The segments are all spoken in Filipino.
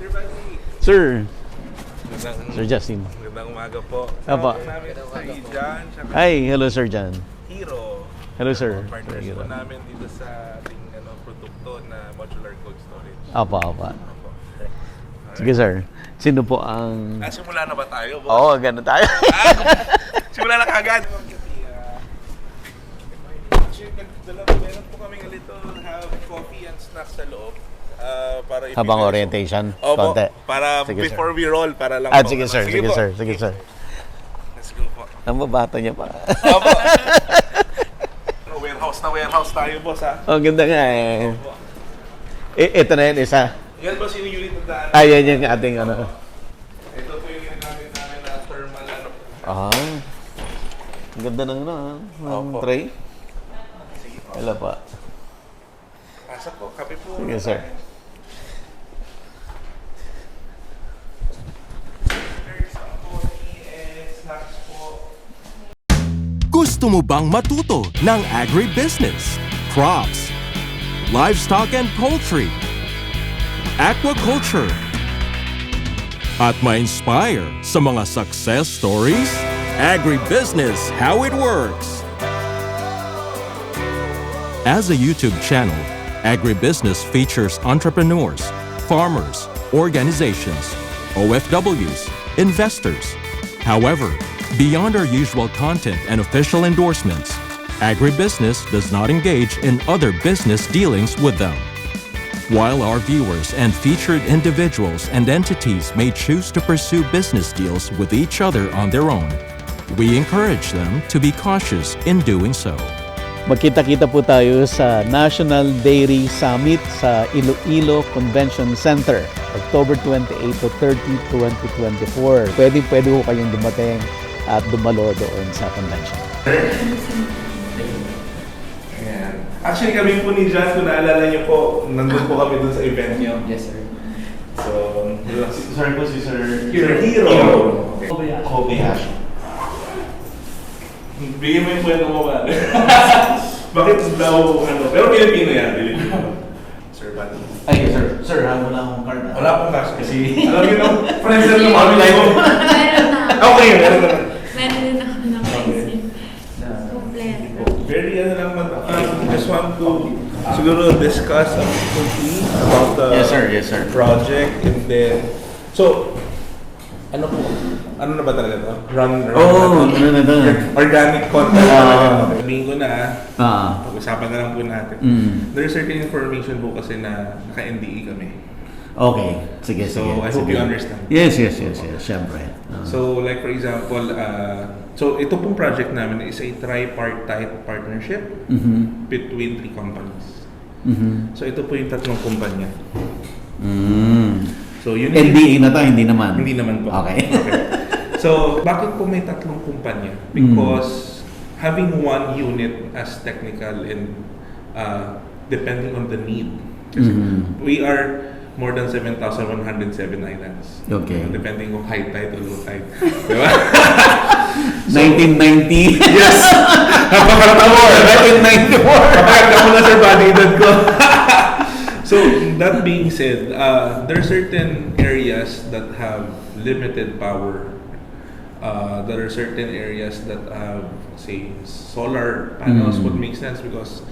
Sir Buddy. Sir. Magandang, Sir Justin. Magandang umaga po. Apa. Namin si John, Hi, hello Sir John. Hero. Hello sir. Partners po namin dito sa ating produkto na modular cold storage. Apa. Opo. Sige sir. Sino po ang... Simula na ba tayo, boss? Oo, ganun tayo. Simula na kagad. Meron po kami ganito, have coffee and snacks sa loob. Para Habang orientation, Opo, konti. para Sige, before we roll, para lang po. Sige sir, sige po. sir, sige sir. Let's go po. Ang babata niya pa. Opo. Warehouse tayo, boss, ha? Oh, ganda nga eh. Opo. Ito na yun, isa. Yan, boss, yung unit ng daan. Yan yung ating ano. Ito po yung ginagamit namin na thermal Ang ganda ng ng Opo. tray. Sige po. Wala pa. Asa po, kape po. Sige sir. Gusto mo bang matuto ng agribusiness, crops, livestock and poultry, aquaculture, at ma-inspire sa mga success stories? Agribusiness, how it works! As a YouTube channel, Agribusiness features entrepreneurs, farmers, organizations, OFWs, investors. However, beyond our usual content and official endorsements, Agribusiness does not engage in other business dealings with them. While our viewers and featured individuals and entities may choose to pursue business deals with each other on their own, we encourage them to be cautious in doing so. Magkita-kita po tayo sa National Dairy Summit sa Iloilo Convention Center, October 28 to 30, 2024. Pwede po kayong dumating at dumalo doon sa convention. Ayan. Actually, kami po ni John, kung naalala niyo po, nandun po kami dun sa event niyo. Yes, sir. So, sorry po si Sir Hero. Kobayashi. Bigyan mo yung kwento mo ba? Bakit daw, pero Pilipino yan, Pilipino. Sir Buddy. Ay, sir. Sir, wala akong card. Wala akong cash kasi, alam niyo nung friends na naman ko. Meron na. Okay, meron na. Meron din ako ng pricing. Kompleto. Very just want to siguro discuss quickly about the Yes, sir. project and then, so, ano na ba talaga to? Run organic content talaga. Sabihin ko na, pag-usapan na lang po natin. There's certain information po kasi na naka-NDA kami. Okay. Sige. So, I hope you understand. Yes. Siyempre. So, like for example, so ito pong project namin is a tripartite partnership between 3 companies. So, ito po yung 3 kumpanya. So, yun NDA na to, hindi naman? Hindi naman po. Okay. So, bakit po may 3 kumpanya? Because having one unit as technical and depending on the need. Kasi we are more than 7,107 islands. Okay. Depending on high tide or low tide. Diba? 1990? Yes! Napakalaman mo! 1994! Napakalaman mo na Sir Buddy ko. So, that being said, there are certain areas that have limited power. There are certain areas that have, say, solar panels would make sense because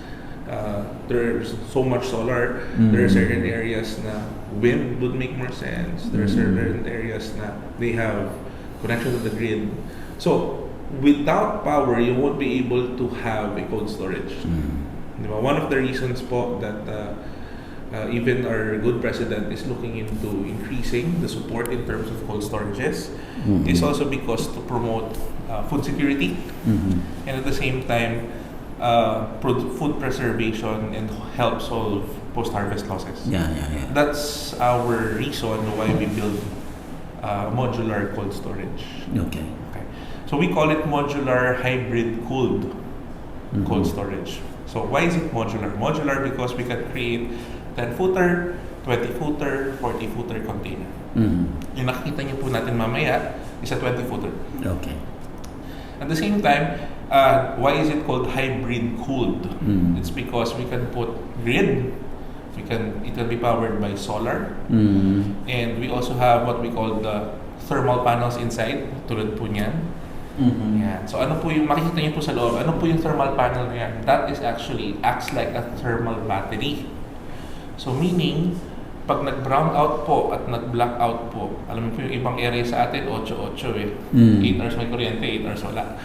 there's so much solar. There are certain areas na wind would make more sense. There are certain areas na they have connection to the grid. So, without power, you won't be able to have a cold storage. Diba? One of the reasons po that even our good president is looking into increasing the support in terms of cold storages is also because to promote food security and at the same time food preservation and help solve post-harvest losses. Yeah. That's our reason why we build modular cold storage. Okay. So we call it modular hybrid cooled cold storage. So why is it modular? Modular because we can create 10-footer, 20-footer, 40-footer container. Yung nakikita niyo po natin mamaya is a 20-footer. Okay. At the same time, why is it called hybrid cooled? It's because we can put grid, it can be powered by solar, and we also have what we call the thermal panels inside, tulad po niyan. Yan. So ano po yung makikita niyo po sa loob? Ano po yung thermal panel na yan? That is actually acts like a thermal battery. So meaning, pag nag-brown out po at nag-black out po, alam mo po yung ibang area sa atin, 8-8 eh. 8 hours may kuryente, 8 hours wala.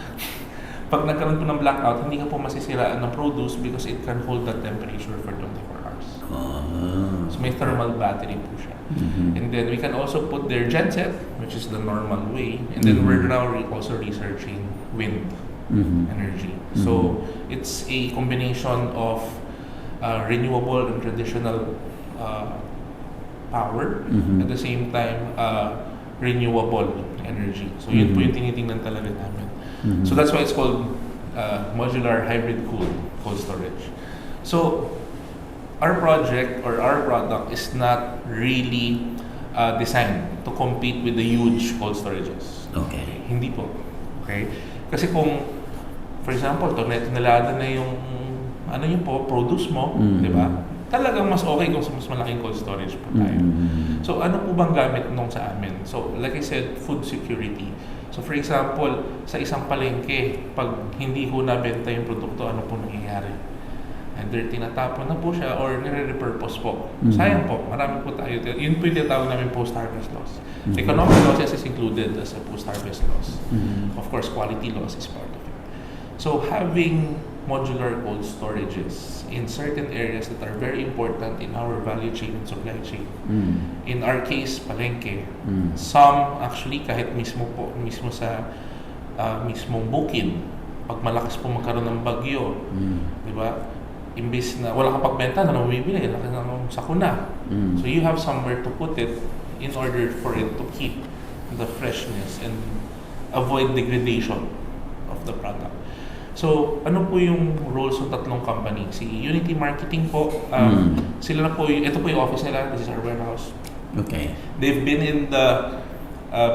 Pag nagkaroon po ng blackout, hindi ka po masisiraan ng produce because it can hold that temperature for 24 hours. So may thermal battery po siya. And then we can also put their genset, which is the normal way. And then we're now also researching wind energy. So it's a combination of renewable and traditional power, at the same time renewable energy. So yun po yung tinitingnan talaga namin. So that's why it's called modular hybrid cold storage. So our project or our product is not really designed to compete with the huge cold storages. Okay. Hindi po. Okay? Kasi kung, for example, tonelada na yung ano yung po, produce mo, di ba? Talagang mas okay kung mas malaking cold storage po tayo. So ano po bang gamit nung sa amin? So like I said, food security. So for example, sa isang palengke, pag hindi ho nabenta yung produkto, ano po nangyayari? Either tinatapon na po siya or nire-repurpose po. Sayang po, marami po tayo. Yun po yung tinatawag namin post-harvest loss. Economic losses is included as a post-harvest loss. Of course, quality loss is part of it. So having modular cold storages in certain areas that are very important in our value chain and supply chain. In our case, palengke. Some actually kahit mismo sa mismong bukid, pag malakas po magkaroon ng bagyo, di ba? Imbis na wala kang pagbenta na bumibili, laki ng sakuna. So you have somewhere to put it in order for it to keep the freshness and avoid degradation of the product. So, ano po yung roles ng tatlong company? Si Unity Marketing po, sila na po, ito po yung office nila, this is our warehouse. Okay. They've been in the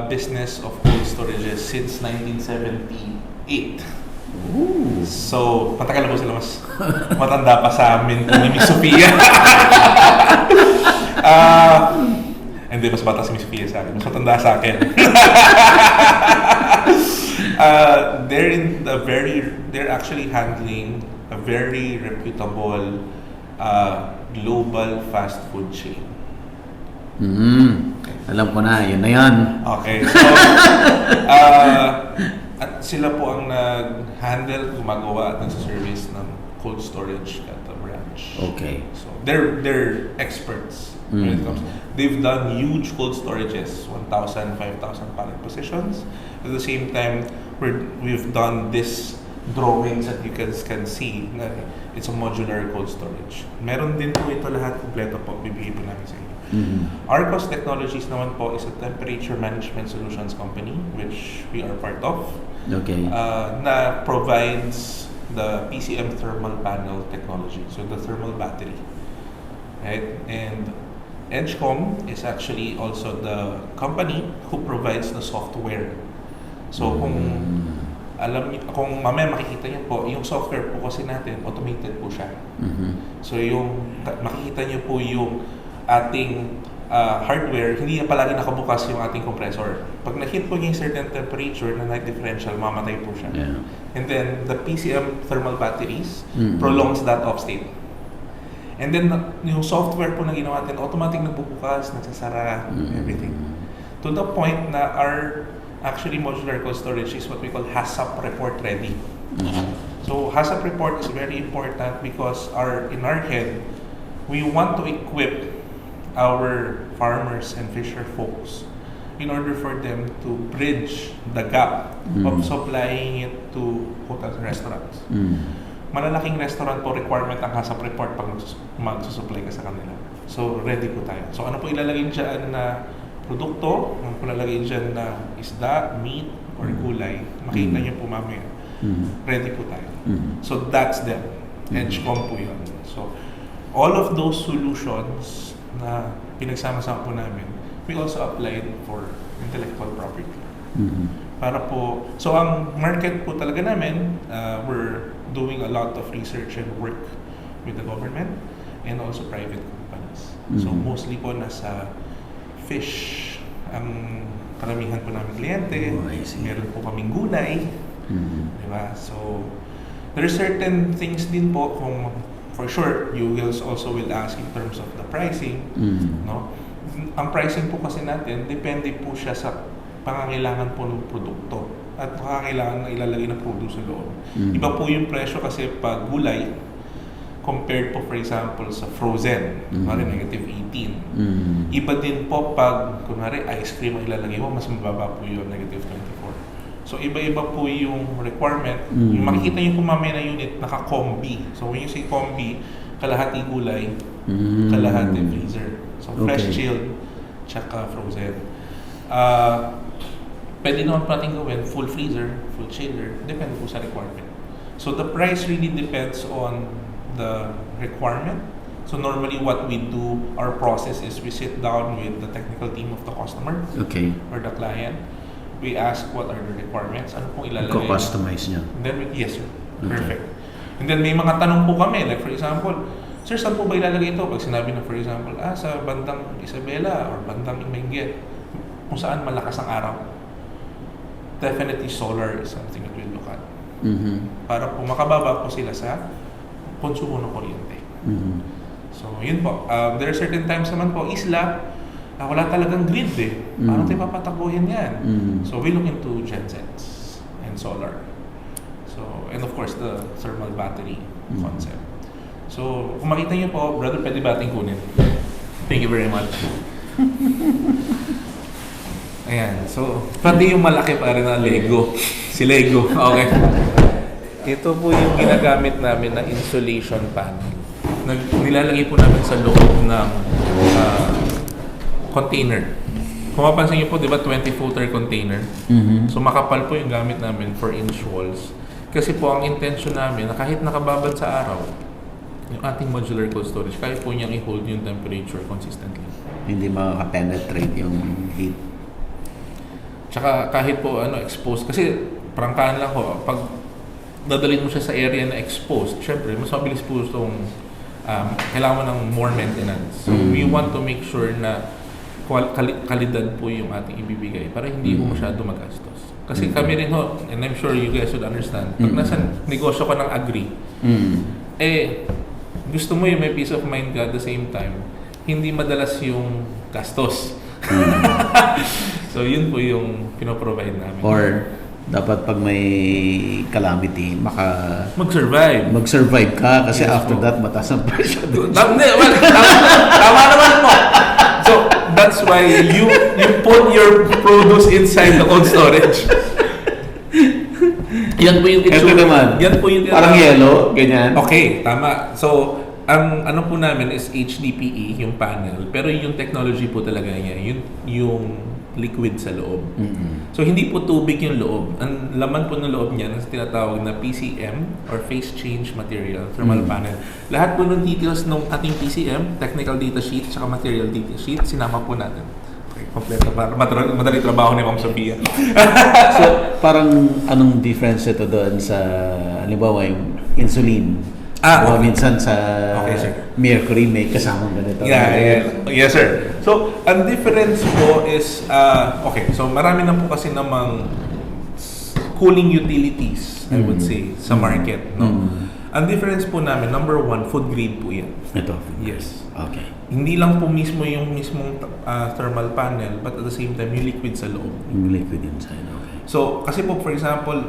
business of cold storages since 1978. Ooh. So, matagal na po sila, mas matanda pa sa amin kung ni Miss Sophia. Hindi, mas bata si Miss Sophia sa akin. Mas matanda sa akin. They're actually handling a very reputable global fast food chain. Alam ko na, yun na yan. Okay. So, at sila po ang nag-handle, gumagawa at nagsa-service ng cold storage at the branch. Okay. So, they're experts when it comes. They've done huge cold storages, 1,000, 5,000 pallet positions. At the same time, we've done this drawings that you can see na it's a modular cold storage. Meron din po ito lahat kompleto po, bibigay po namin sa inyo. Arcos Technologies naman po is a temperature management solutions company which we are part of. Okay. Na provides the PCM thermal panel technology, so the thermal battery. Right? And Edgecom is actually also the company who provides the software. So kung mamaya makikita niyo po, yung software po kasi natin, automated po siya. So yung makikita niyo po yung ating hardware, hindi na palagi nakabukas yung ating compressor. Pag na-hit po niya yung certain temperature na night differential, mamatay po siya. Yeah. And then the PCM thermal batteries prolongs that off state. And then yung software po na ginawa natin, automatic nagbubukas, nagsasara, everything. To the point na our actually modular cold storage is what we call HACCP report ready. So HACCP report is very important because in our head, we want to equip our farmers and fisher folks in order for them to bridge the gap of supplying it to hotels and restaurants. Malalaking restaurant po requirement ang HACCP report pag magsusupply ka sa kanila. So ready po tayo. So ano po ilalagay dyan na produkto, ano po ilalagay dyan na isda, meat, or gulay, makita niyo po mamaya. Ready po tayo. So that's them. Edgecom po yun. So all of those solutions na pinagsama-sama po namin, we also applied for intellectual property. Para po, so ang market po talaga namin, we're doing a lot of research and work with the government and also private companies. So mostly po nasa fish ang karamihan po namin kliyente. Oh, I see. Meron po kaming gulay. Mhm. Diba? So, there are certain things din po kung for sure, you will also ask in terms of the pricing. Mhm. No? Ang pricing po kasi natin, depende po siya sa pangangailangan po ng produkto at pangangailangan na ilalagay ng produce sa loob. Mhm. Iba po yung presyo kasi pag gulay, compared po for example sa frozen, kunwari -18. Mhm. Iba din po pag kunwari ice cream ang ilalagay mo, mas mababa po yung -24. So iba-iba po yung requirement. Yung makikita niyo po mamaya na unit, naka-combi. So when you say combi, kalahati gulay, kalahati freezer. So fresh Okay. chilled, tsaka frozen. Pwede naman po natin gawin full freezer, full chiller, depende po sa requirement. So the price really depends on the requirement. So normally what we do, our process is we sit down with the technical team of the customer Okay. or the client. We ask what are the requirements, ano pong ilalagay. Ko-customize niya. And then, yes sir, Okay. perfect. And then may mga tanong po kami, like for example, sir, saan po ba ilalagay ito? Pag sinabi na for example, sa bandang Isabela or bandang Benguet, kung saan malakas ang araw. Definitely solar is something that we'll look at. Mhm. Para po makababa po sila sa konsumo ng kuryente. Mhm. So, yun po. There are certain times naman po, isla, wala talagang grid eh. Paano tayo papatakbuhin yan? So, we look into gensets and solar. So, and of course, the thermal battery concept. So, kung makita niyo po, brother, pwede ba ating kunin? Thank you very much. Ayan. So, pati yung malaki para na Lego. Si Lego. Okay. Ito po yung ginagamit namin na insulation panel. Nilalagay po namin sa loob ng container. Kung mapansin niyo po, di ba 20-footer container? Mhm. So makapal po yung gamit namin for inch walls. Kasi po ang intention namin na kahit nakababad sa araw, yung ating modular cold storage, kaya po niyang i-hold yung temperature consistently. Hindi makaka-penetrate yung heat. Tsaka kahit po exposed, kasi prangkaan lang ko, pag dadalhin mo siya sa area na exposed, syempre mas mabilis po itong kailangan mo ng more maintenance. So we want to make sure na kalidad po yung ating ibibigay para hindi po masyado magastos. Kasi kami rin ho, and I'm sure you guys would understand, pag nasa negosyo ka ng agri, gusto mo yung may peace of mind ka at the same time, hindi madalas yung gastos. So yun po yung pinoprovide namin. Or dapat pag may calamity, mag-survive ka kasi Yes, after po. that mataas ang presyo doon. Tama naman po. So that's why you put your produce inside the cold storage. Yan po yung Ito naman, Yan po yung parang yellow, ganyan. Okay, tama. So ang ano po namin is HDPE, yung panel. Pero yung technology po talaga niya, yung liquid sa loob. So hindi po tubig yung loob. Ang laman po ng loob niya is tinatawag na PCM or phase change material, thermal panel. Lahat po ng details ng ating PCM, technical data sheet, saka material data sheet, sinama po natin. Okay, kompleto para madali trabaho ni Ma'am Sophia. So, parang anong difference ito doon sa, halimbawa, yung insulin? Okay. Minsan sa Okay, sir. mercury may kasamang ganito. Yes sir. So, ang difference po is, okay, so marami na po kasi namang cooling utilities, I would say, sa market, no? Ang difference po namin, number one, food grade po yan. Ito. Yes. Okay. Hindi lang po mismo yung mismong thermal panel, but at the same time, yung liquid sa loob. Yung liquid inside, okay. So, kasi po, for example,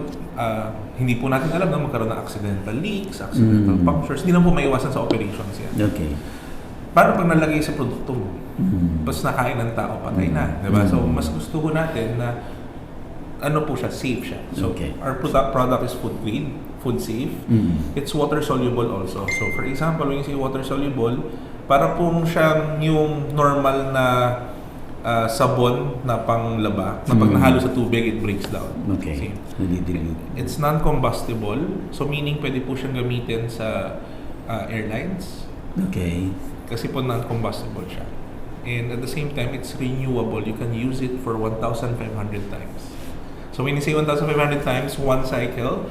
hindi po natin alam na magkaroon ng accidental leaks, accidental punctures. Hindi lang po maiwasan sa operations yan. Okay. Paano pag nalagay sa produkto mo? Tapos nakain ng tao, patay na. Diba? So, mas gusto ko natin na ano po siya, safe siya. So, Okay. our product is food grade, food safe. It's water soluble also. So, for example, when you say water soluble, para pong siyang yung normal na sabon na panglaba na pag nahalo sa tubig, it breaks down. Okay. See? Nadidilute. It's non-combustible. So, meaning pwede po siyang gamitin sa airlines. Okay. Kasi po non-combustible siya. And at the same time, it's renewable. You can use it for 1,500 times. So when you say 1,500 times, one cycle,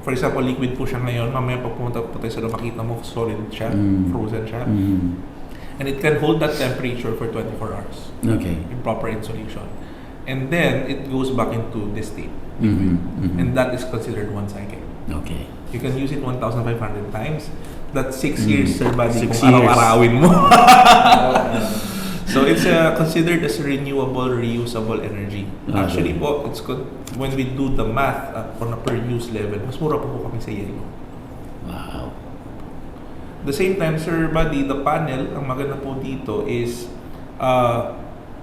for example, liquid po siya ngayon, mamaya pag pumunta po tayo sa loob, makita mo solid siya, frozen siya. And it can hold that temperature for 24 hours Okay. in proper insulation. And then it goes back into this state. And that is considered one cycle. Okay. You can use it 1,500 times. That's 6 years, sir, buddy, 6 kung years. araw-arawin mo. So it's considered as renewable, reusable energy. Actually po, it's when we do the math on a per use level, mas mura po kami sa yelo. Wow. The same time, sir, buddy, the panel, ang maganda po dito is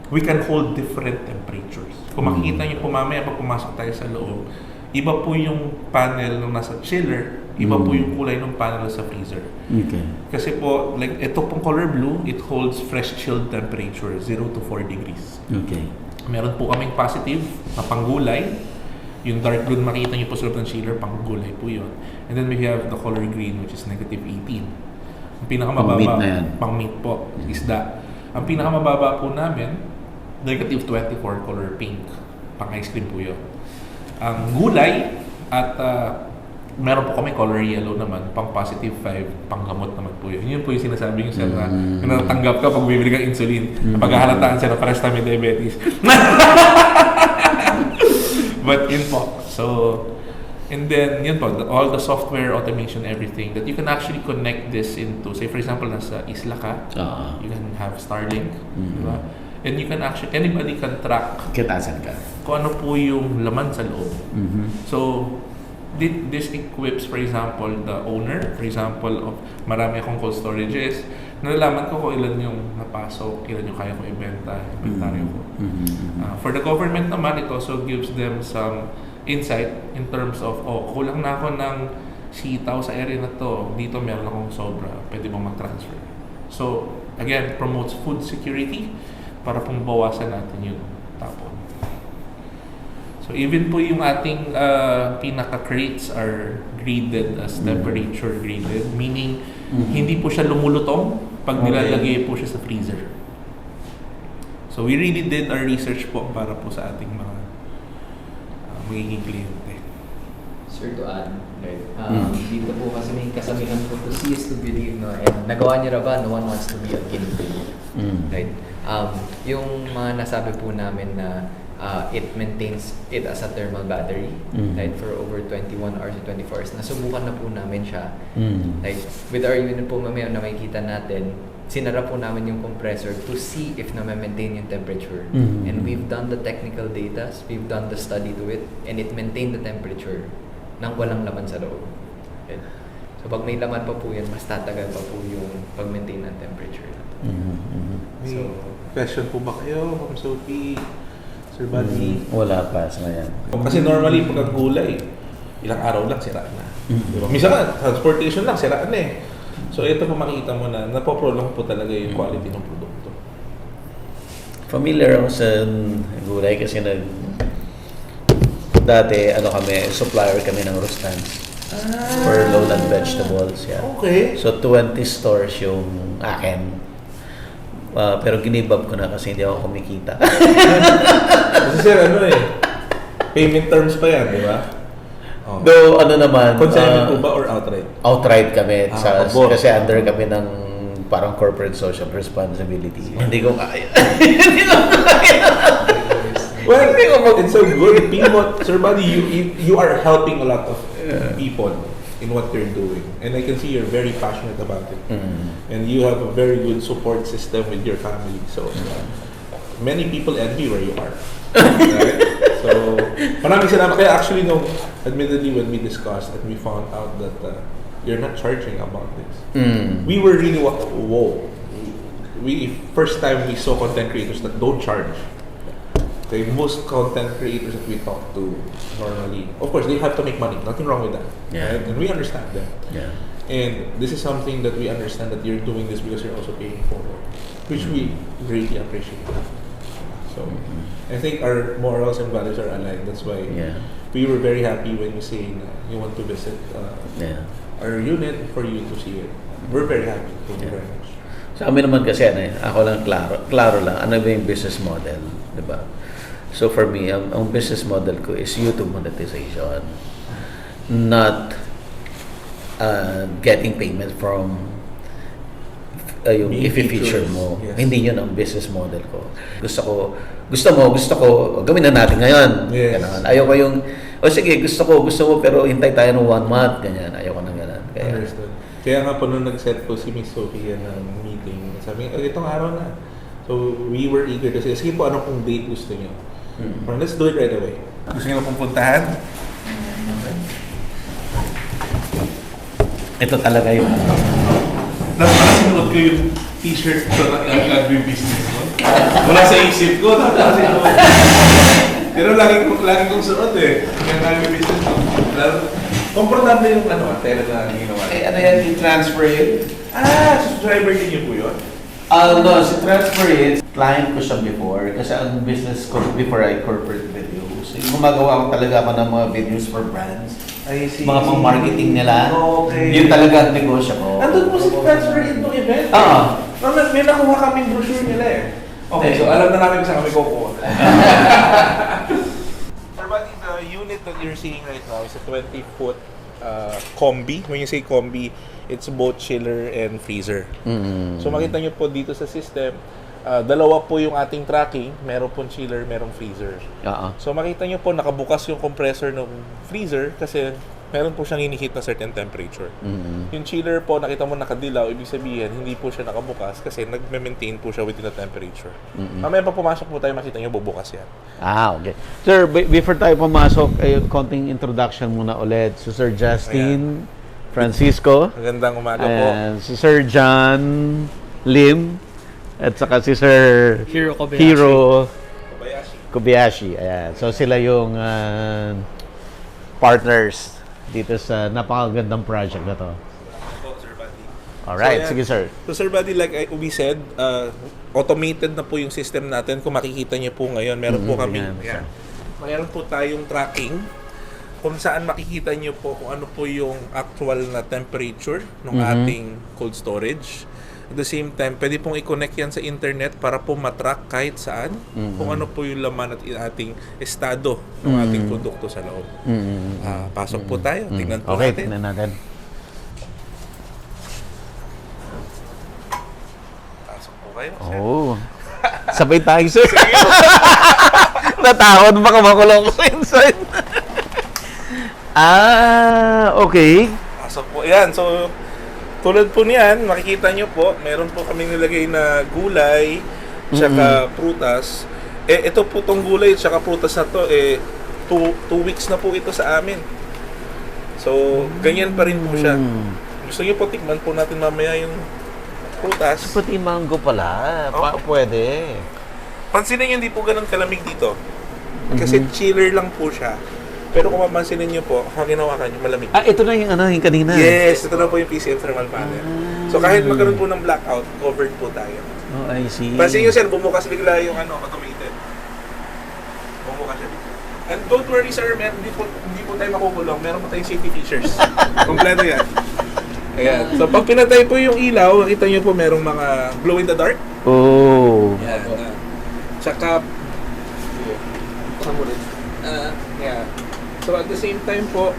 we can hold different temperatures. Kung makikita niyo po mamaya pag pumasok tayo sa loob, iba po yung panel nung nasa chiller, iba po yung kulay ng panel sa freezer. Okay. Kasi po, like ito pong color blue, it holds fresh chilled temperature, 0 to 4 degrees. Okay. Meron po kaming positive na panggulay. Yung dark blue makita niyo po sa loob ng chiller, panggulay po yun. And then we have the color green, which is negative 18. Ang pinakamababa, Pang-meat na yan. pang-meat po, isda. Ang pinakamababa po namin, negative 24, color pink. Pang-ice cream po yun. Ang gulay at meron po kami color yellow naman, pang positive 5, pang gamot naman po yun. Yun po yung sinasabi nyo, sir, na natatanggap ka pag bibili kang insulin. Paghahalataan siya na pares na may diabetes. But yun po. So, and then, yun po, all the software, automation, everything, that you can actually connect this into, say for example, nasa isla ka, you can have Starlink, di ba? And you can actually, anybody can track Kitasan ka. kung ano po yung laman sa loob. So, this equips, for example, the owner, for example, of marami akong cold storages, nalalaman ko kung ilan yung napasok, ilan yung kaya ko ibenta, inventaryo ko. For the government naman, it also gives them some insight in terms of, kulang na ako ng sitaw sa area na to, dito meron akong sobra, pwede bang mag-transfer. So, again, promotes food security para pong bawasan natin yung tapon. So, even po yung ating pinaka-crates are graded as temperature graded, meaning hindi po siya lumulutong pag nilalagay po siya sa freezer. So, we really did our research po para po sa ating mga magiging kliyente. Sir, to add, right? Dito po kasi may kasabihan po to see is to believe, no? And nagawa niyo na ba, no one wants to be a guinea pig. Right? Yung mga nasabi po namin na it maintains it as a thermal battery, right? For over 21 hours to 24 hours. Nasubukan na po namin siya. Like, with our unit po mamaya na makikita natin, sinara po namin yung compressor to see if na-maintain yung temperature. And we've done the technical data, we've done the study to it, and it maintained the temperature nang walang laman sa loob. Okay. So pag may laman pa po yan, mas tatagal pa po yung pag-maintain ng temperature. May question po ba kayo, Ma'am Sophie, Sir Buddy? Wala pa sa ngayon. Kasi normally pag ang gulay, ilang araw lang sira na. Diba? Minsan nga, transportation lang, sira na eh. So ito po makikita mo na napoprolong po talaga yung quality ng produkto. Familiar ako sa gulay kasi dati kami, supplier kami ng Rustans for lowland vegetables. Yeah. Okay. So 20 stores yung akin. Pero ginibab ko na kasi hindi ako kumikita. Kasi sir, payment terms pa yan, di ba? Though naman, Consignment po ba or outright? outright kami pabor. kasi under kami ng parang corporate social responsibility. Hindi ko kaya. Well, it's so good. People, Sir Buddy, you are helping a lot of people in what you're doing. And I can see you're very passionate about it. And you have a very good support system with your family. So, many people envy where you are. Right? So, maraming salamat. Kaya actually, admittedly, when we discussed and we found out that you're not charging about this, we were really, whoa. First time we saw content creators that don't charge. Okay, most content creators that we talk to normally, of course, they have to make money. Nothing wrong with that. Yeah. Right? And we understand that. Yeah. And this is something that we understand that you're doing this because you're also paying forward, which we greatly appreciate. So, I think our morals and values are aligned. That's why we were very happy when you say you want to visit our unit for you to see it. We're very happy. Thank you very much. Sa amin naman kasi ako lang klaro lang ano ba yung business model, 'di ba? So for me, ang business model ko is YouTube monetization, not getting payment from yung Main i-feature features, mo. yes. Hindi yun ang business model ko. Gusto ko, gawin na natin ngayon. Yes. Ganun. Ayoko yung, sige, gusto mo, pero hintay tayo ng 1 month. Ganyan, ayoko nang ganun. Kaya, Understood. Kaya nga po nung nag-set po si Miss Sophia ng meeting, sabi niya, itong araw na. So, we were eager to say, sige po, ano pong date gusto niyo? Or let's do it right away. Gusto niyo pong puntahan? ito talaga yung Nakasinuot ko yung t-shirt ko ng Agribusiness mo. Wala sa isip ko, nakasinuot. Pero lagi kong suot eh. Yung Agribusiness mo. Komportable yung tela na ginawa. ano yan, i-transfer yun? Subscriber din niyo po yun? No, si transfer yun, client ko siya before. Kasi ang business ko, before I corporate videos, gumagawa ko talaga ako ng mga videos for brands. I see. Mga pang-marketing nila. Okay. Yun talaga ang negosyo ko. Nandun po si transfer itong event. Oo. May nakuha kaming brochure nila eh. Okay, so alam na namin kung saan kami kukuha. Sir, but the unit that you're seeing right now is a 20-foot combi. When you say combi, it's both chiller and freezer. So makita nyo po dito sa system, dalawa po yung ating tracking. Meron pong chiller, merong freezer. So makita nyo po, nakabukas yung compressor ng freezer kasi meron po siyang hinihit na certain temperature. Yung chiller po, nakita mo nakadilaw, ibig sabihin, hindi po siya nakabukas kasi nagme-maintain po siya within the temperature. Mamaya pa pumasok po tayo, makita nyo bubukas yan. Okay. Sir, before tayo pumasok, konting introduction muna ulit. So, Sir Justin Francisco. Magandang umaga po. And si Sir John Lim. At saka si Sir Hiro Kobayashi. Hiro Kobayashi. Ayan. So, sila yung partners dito sa napakagandang project na to. Alright, So, sige sir. So Sir Buddy, like we said, automated na po yung system natin. Kung makikita niyo po ngayon, meron po kami, mayroon po tayong tracking kung saan makikita niyo po kung ano po yung actual na temperature ng ating cold storage. At the same time, pwede pong i-connect yan sa internet para po matrack kahit saan kung ano po yung laman at ating estado ng ating produkto sa loob. Pasok po tayo. Tingnan po Okay, natin. tingnan natin. Pasok po kayo. sir. Oh. Sabay tayo sir. Natakot baka makulong ko sa inside. Okay. Pasok po. Yan. So, tulad po niyan, makikita nyo po, meron po kami nilagay na gulay, tsaka prutas. Ito po tong gulay, tsaka prutas na to, 2 weeks na po ito sa amin. So, ganyan pa rin po siya. Gusto nyo po, tikman po natin mamaya yung prutas. Pati mango pala. Pwede. Pansinin nyo, hindi po ganun kalamig dito. Kasi chiller lang po siya. Pero kung mapansinin nyo po, kung ginawa ka nyo, malamig. Ito na yung yung kanina. Yes, ito na po yung PCM thermal panel. So kahit magkaroon po ng blackout, covered po tayo. Oh, I see. Pansin nyo sir, bumukas bigla yung automated. Bumukas siya bigla. And don't worry sir, hindi po tayo makukulong. Meron po tayong safety features. Kompleto yan. Ayan. So pag pinatay po yung ilaw, nakita nyo po merong mga glow in the dark. Oh. Yan. Tsaka, yeah. So at the same time po,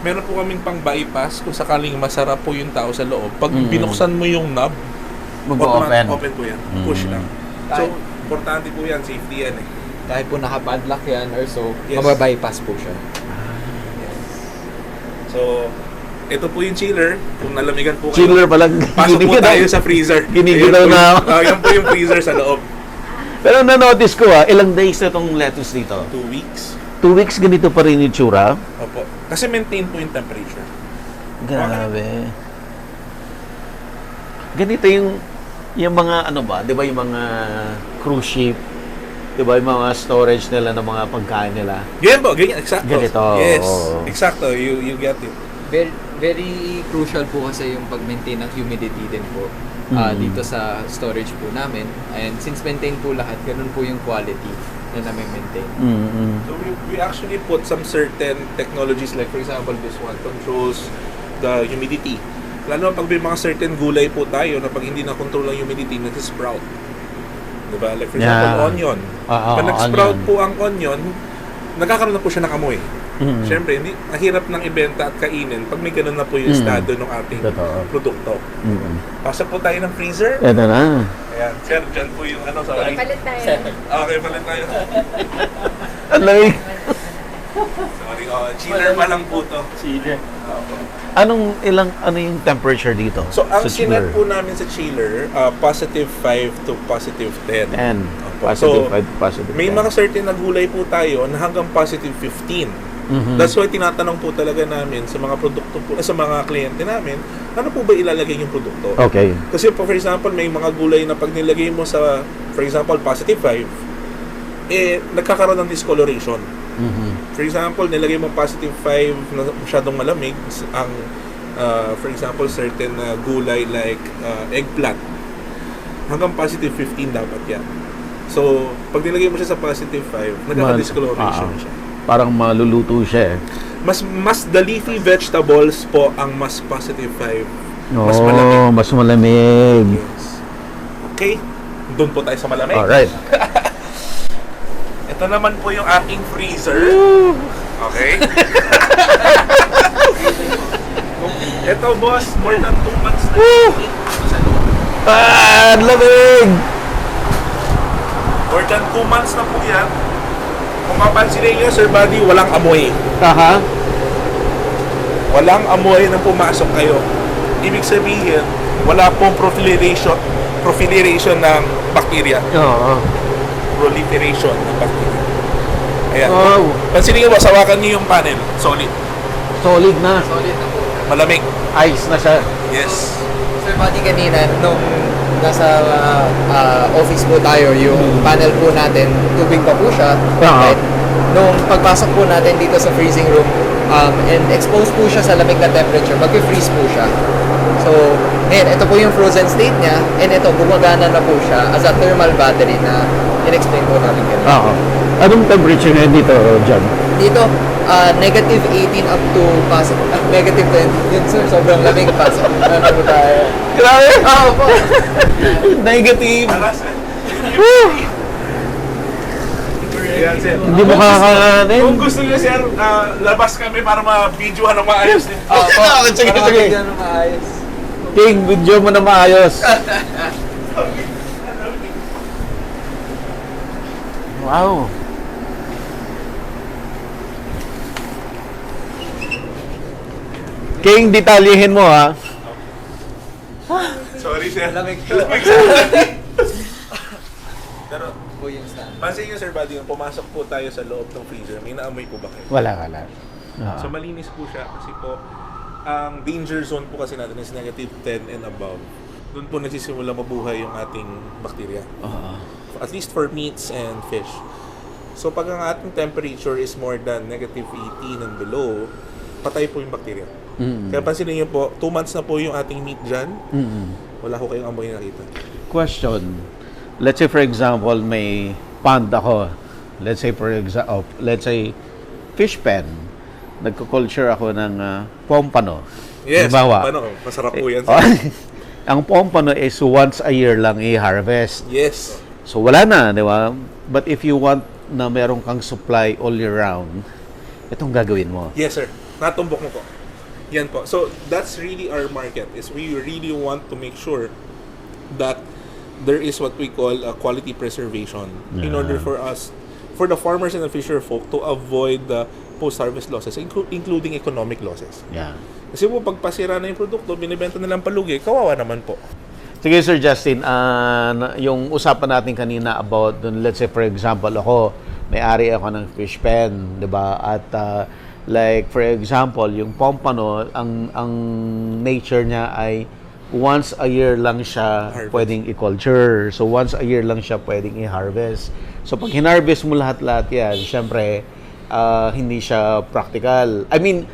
meron po kaming pang bypass kung sakaling masarap po yung tao sa loob. Pag binuksan mo yung knob, Mag-open. open po yan. Push lang. So, importante po yan. Safety yan eh. Kahit po naka-padlock yan or so, Yes. mababypass po siya. So, ito po yung chiller. Kung nalamigan po kayo, Chiller pala. pasok po tayo sa freezer. Giniginaw Ayun po na yung- ako. Yan po yung freezer sa loob. Pero na-notice ko ilang days na itong lettuce dito? 2 weeks. 2 weeks ganito pa rin yung tsura? Opo. Kasi maintain po yung temperature. Grabe. Ganito yung mga ano ba, 'di ba yung mga cruise ship, 'di ba yung mga storage nila ng mga pagkain nila? Ganyan po, ganyan. Exacto. Ganito. Yes. Oo. Exacto. You get it. Very, very crucial po kasi yung pag-maintain ng humidity din po dito sa storage po namin. And since maintain po lahat, ganun po yung quality na namin-maintain. So we actually put some certain technologies like for example this one controls the humidity. Lalo pag may mga certain gulay po tayo na pag hindi na-control ang humidity, nag-sprout. Diba? Like for example, onion. Pag nag-sprout onion. po ang onion, nagkakaroon na po siya ng amoy. Siyempre, mahirap nang ibenta at kainin pag may ganun na po yung estado ng ating produkto. Pasok po tayo ng freezer. Ito na. Ayan, sir, dyan po yung ano sa Palit tayo. Okay, palit tayo. Ang lamig. Sorry, chiller pa lang po to. Chiller. Ano yung temperature dito? So, ang sa sinet po namin sa chiller, positive 5 to positive 10. And Opo. positive So, 5, positive may 10. mga certain na gulay po tayo na hanggang positive 15. That's why tinatanong po talaga namin sa mga produkto po, sa mga kliyente namin, ano po ba ilalagay yung produkto? Okay. Kasi po, for example, may mga gulay na pag nilagay mo sa, for example, positive 5, nagkakaroon ng discoloration. For example, nilagay mo positive 5 na masyadong malamig, ang, for example, certain gulay like eggplant, hanggang positive 15 dapat yan. So, pag nilagay mo siya sa positive 5, nagkaka-discoloration siya. Parang maluluto siya eh. Mas the leafy vegetables po ang mas positive 5. Mas Oh, malamig. mas malamig. Yes. Okay? Doon po tayo sa malamig. Alright. Ito naman po yung aking freezer. Okay? Ito, boss, more than 2 months na. Ang lamig! More than 2 months na po yan. Kung mapansin niyo, Sir Buddy, walang amoy. Aha. Walang amoy nang pumasok kayo. Ibig sabihin, wala pong proliferation ng bacteria. Oo. Proliferation ng bacteria. Ayan. Wow. Pansinin niyo, hawakan niyo yung panel. Solid. Solid na. Solid na po. Malamig. Ice na siya. Yes. Sir Buddy, kanina, nung nasa office po tayo, yung panel po natin, tubig pa po siya. Right? Nung pagpasok po natin dito sa freezing room, and exposed po siya sa lamig na temperature, mag-freeze po siya. So, ngayon, ito po yung frozen state niya, and ito, gumagana na po siya as a thermal battery na in-explain po namin kanina. Oo. Anong temperature ngayon dito, John? Dito, negative 18 up to negative 10. Yun sir, sobrang lamig. Pasok. Ano po tayo? Grabe! Oo po. Negative! Alas, Ayan, sir. Hindi mo kakakanin. Kung gusto niyo, sir, labas kami para ma-videohan ng maayos din. Sige, Para sige. mabigyan ng maayos. King, video mo na maayos. Wow. King, detalyehin mo ha. Sorry, sir. Lamig. Pero, Po yung stand. pansin niyo, Sir Buddy, nung pumasok po tayo sa loob ng freezer, may naamoy po ba kayo? Wala. So, malinis po siya kasi po, ang danger zone po kasi natin is negative 10 and above. Doon po nagsisimula mabuhay yung ating bakterya. At least for meats and fish. So, pag ang ating temperature is more than negative 18 and below, patay po yung bakterya. Kaya pansinin niyo po, 2 months na po yung ating meat dyan. Wala ko kayong amoy nakita. Question. Let's say for example, may pond ako. Let's say fish pen. Nagko-culture ako ng pompano. Yes, Halimbawa. paano? Masarap po yan. Ang pompano is once a year lang i-harvest. Yes. So wala na, di ba? But if you want na meron kang supply all year round, itong gagawin mo. Yes, sir. Natumbok mo po. Yan po. So, that's really our market. Is we really want to make sure that there is what we call a quality preservation in order for us, for the farmers and the fisher folk to avoid the post-harvest losses, including economic losses. Yeah. Kasi po, pag pasira na yung produkto, binibenta nilang palugi, kawawa naman po. Sige Sir Justin, yung usapan natin kanina about, let's say for example, may-ari ako ng fish pen, 'di ba? At like for example, yung pompano, ang nature niya ay once a year lang siya pwedeng i-culture. So once a year lang siya pwedeng i-harvest. So pag hinarvest mo lahat-lahat 'yan, syempre hindi siya practical. I mean,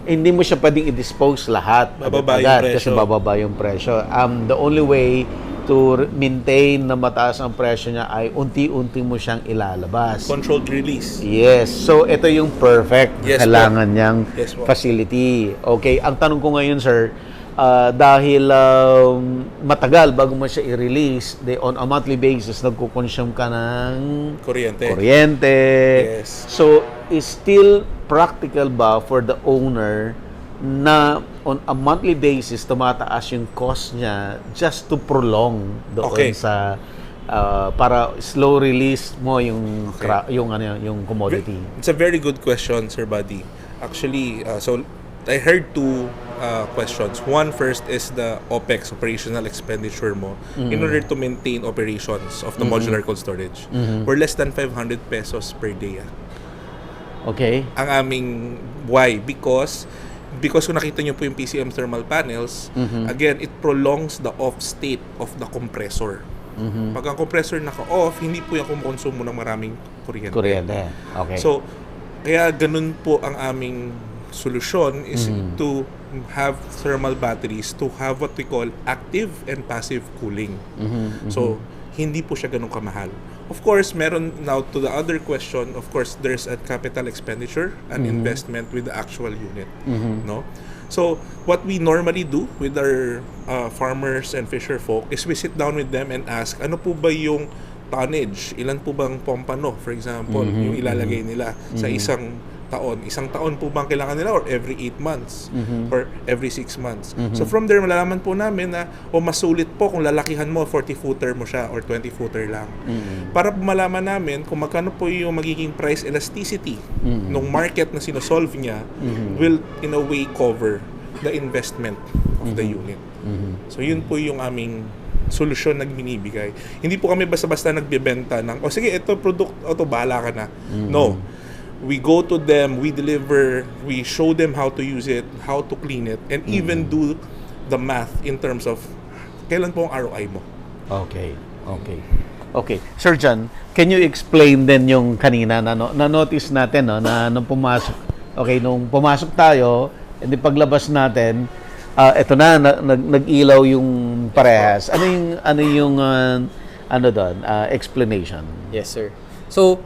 hindi mo siya pwedeng i-dispose lahat Bababa yung agad presyo. kasi bababa yung presyo. The only way to maintain na mataas ang presyo niya ay unti-unti mo siyang ilalabas. Controlled release. Yes. So, ito yung perfect Yes, kailangan po. niyang Yes, po. facility. Okay. Ang tanong ko ngayon, sir, dahil matagal bago mo siya i-release, on a monthly basis, nagko-consume ka ng Kuryente. kuryente. Yes. So, is still practical ba for the owner na on a monthly basis tumataas yung cost niya just to prolong doon Okay. sa para slow release mo yung Okay. yung commodity. It's a very good question, Sir Buddy. Actually, so I heard two questions. One first is the OPEX, operational expenditure mo, in order to maintain operations of the modular cold storage. We're less than 500 pesos per day. Okay? Ang aming why? Because kung nakita nyo po yung PCM thermal panels, again, it prolongs the off state of the compressor. Pag ang compressor naka-off, hindi po yung kumukonsumo ng maraming kuryente. Kuryente. Okay. So, kaya ganun po ang aming solusyon is to have thermal batteries to have what we call active and passive cooling. So, hindi po siya ganun kamahal. Of course, meron now to the other question, of course, there's a capital expenditure, an investment with the actual unit. No? So, what we normally do with our farmers and fisher folk is we sit down with them and ask, ano po ba yung tonnage? Ilan po bang pompano, for example, yung ilalagay nila sa isang taon? Isang taon po bang kailangan nila or every 8 months? Or every 6 months? So, from there, malalaman po namin na mas sulit po kung lalakihan mo, 40-footer mo siya or 20-footer lang. Para po malaman namin kung magkano po yung magiging price elasticity ng market na sinosolve niya will in a way cover the investment of the unit. So, yun po yung aming solusyon na binibigay. Hindi po kami basta-basta nagbebenta ng, sige, ito product, ito bahala ka na. No. We go to them, we deliver, we show them how to use it, how to clean it, and even do the math in terms of kailan po ang ROI mo. Okay. Sir John, can you explain din yung kanina na notice natin na nung pumasok tayo, and then paglabas natin, eto nag-ilaw yung parehas. Ano yung explanation? Yes, sir. So,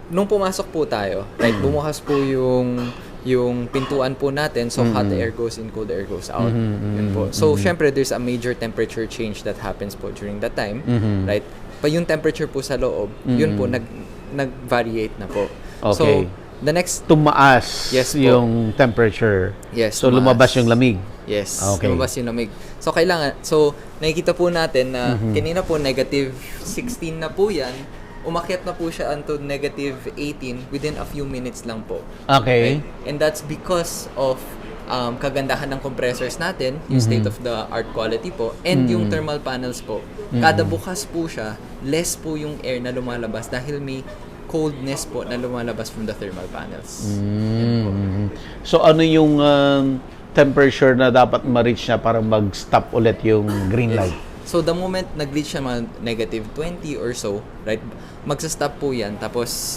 nung pumasok po tayo, right, bumukas po yung pintuan po natin, so hot air goes in, cold air goes out. Yun po. So, syempre, there's a major temperature change that happens po during that time, right? Pa yung temperature po sa loob, yun po, nag-variate na po. Okay. So, the next... Tumaas Yes po. yung temperature. Yes, So, tumaas. lumabas yung lamig. Yes, Okay. lumabas yung lamig. So, nakikita po natin na kanina po, negative 16 na po yan, umakyat na po siya unto negative 18 within a few minutes lang po. Okay. Right? And that's because of kagandahan ng compressors natin, yung state-of-the-art quality po, and yung thermal panels po. Kada bukas po siya, less po yung air na lumalabas dahil may coldness po na lumalabas from the thermal panels. Yan po. So, ano yung temperature na dapat ma-reach niya para mag-stop ulit yung green light? So, the moment nag-reach siya mga negative 20 or so, right, magsa-stop po yan. Tapos,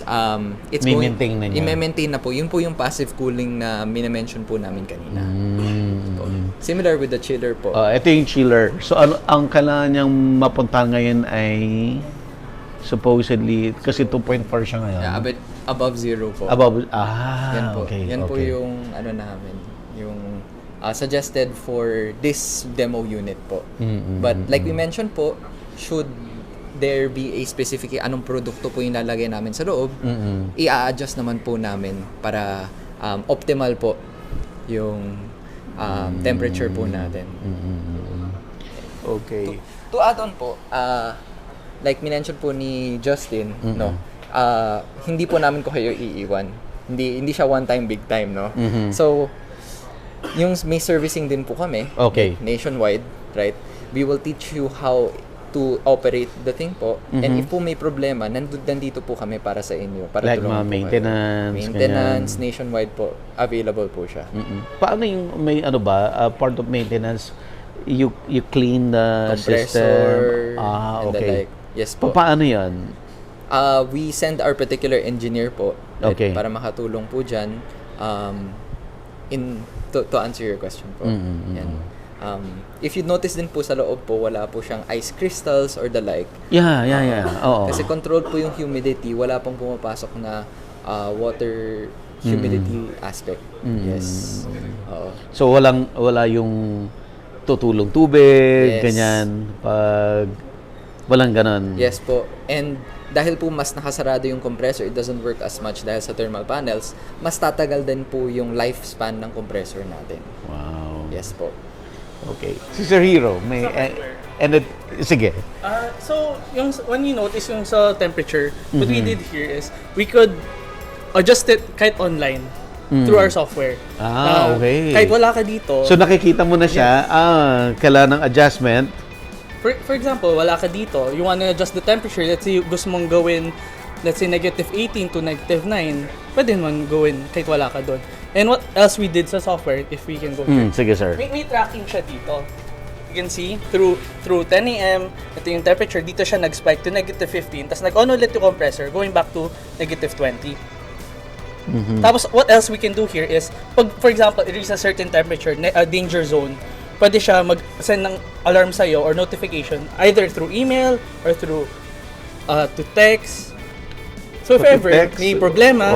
it's Maintain na niya. i-maintain na po. Yun po yung passive cooling na minamention po namin kanina. Po. Similar with the chiller po. Ito yung chiller. So, ang kailangan niyang mapuntahan ngayon ay supposedly, kasi 2.4 siya ngayon. Yeah, a bit above zero po. Yan po. Okay. Yan po yung namin, yung suggested for this demo unit po. But like we mentioned po, should there be a specific anong produkto po yung lalagay namin sa loob, i-adjust naman po namin para optimal po yung temperature po natin. Okay. To add on po, like minention po ni Justin, no, hindi po namin ko kayo iiwan. Hindi siya one time, big time, no? So, yung may servicing din po kami, Okay. nationwide, right? We will teach you how to operate the thing po. And if po may problema, nandito po kami para sa inyo. Para Like tulungan mga po maintenance, kayo. Maintenance, nationwide po. Available po siya. Paano yung may part of maintenance, you clean the system? Compressor, and the Okay. like. Yes po. Paano yan? We send our particular engineer po, right, Okay. para makatulong po dyan to answer your question po. Yan. If you notice din po sa loob po, wala po siyang ice crystals or the like. Yeah. Oo. Kasi controlled po yung humidity, wala pong pumapasok na water humidity aspect. Yes. Oo. So wala yung tutulong tubig, Yes. ganyan, pag walang ganon. Yes po. And dahil po mas nakasarado yung compressor, it doesn't work as much dahil sa thermal panels, mas tatagal din po yung lifespan ng compressor natin. Wow. Yes po. Okay. Si Sir Hero, may... sige. So, when you notice yung sa temperature, what we did here is, we could adjust it kahit online through our software. Okay. Kahit wala ka dito. So nakikita mo na siya, kailangan ng adjustment. For example, wala ka dito, you wanna adjust the temperature, let's say gusto mong gawin, let's say negative 18 to negative 9, pwede naman gawin kahit wala ka doon. And what else we did sa software, if we can go here. Sige, sir. May tracking siya dito. You can see, through 10 a.m., ito yung temperature, dito siya nag-spike to negative 15, tapos nag-on ulit yung compressor, going back to negative 20. Tapos, what else we can do here is, pag, for example, it reaches a certain temperature, danger zone, pwede siya mag-send ng alarm sa'yo or notification, either through email or through to text. So, if ever may problema,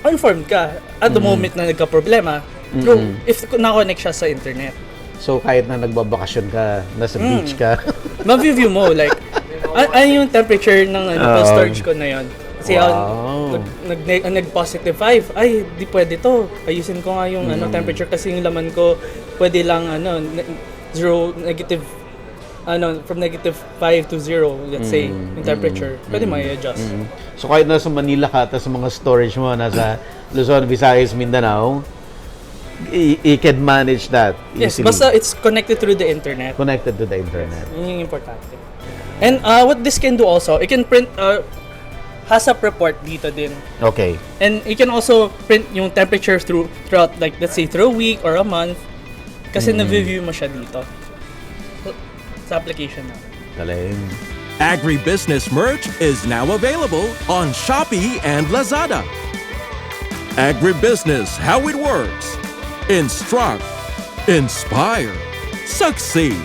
informed ka at the moment na nagka-problema, if na-connect siya sa internet. So, kahit na nagbabakasyon ka, nasa beach ka. Ma-view mo, like, ano yung temperature ng storage ko na yun. Kasi nag-positive 5, ay, di pwede to. Ayusin ko nga yung temperature kasi yung laman ko, pwede lang, from negative 5 to 0, let's say, yung temperature. Pwede ma-adjust. So, kahit nasa Manila ka, tapos mga storage mo, nasa Luzon, Visayas, Mindanao, you can manage that Yes, easily. basta it's connected through the internet. Connected to the internet. Yun yung importante. And what this can do also, it can print, has a report dito din. Okay. And you can also print yung temperature throughout, like, let's say, through a week or a month. Kasi na-view mo siya dito. Sa application na. Galing. Agribusiness merch is now available on Shopee and Lazada. Agribusiness, how it works. Instruct, inspire, succeed.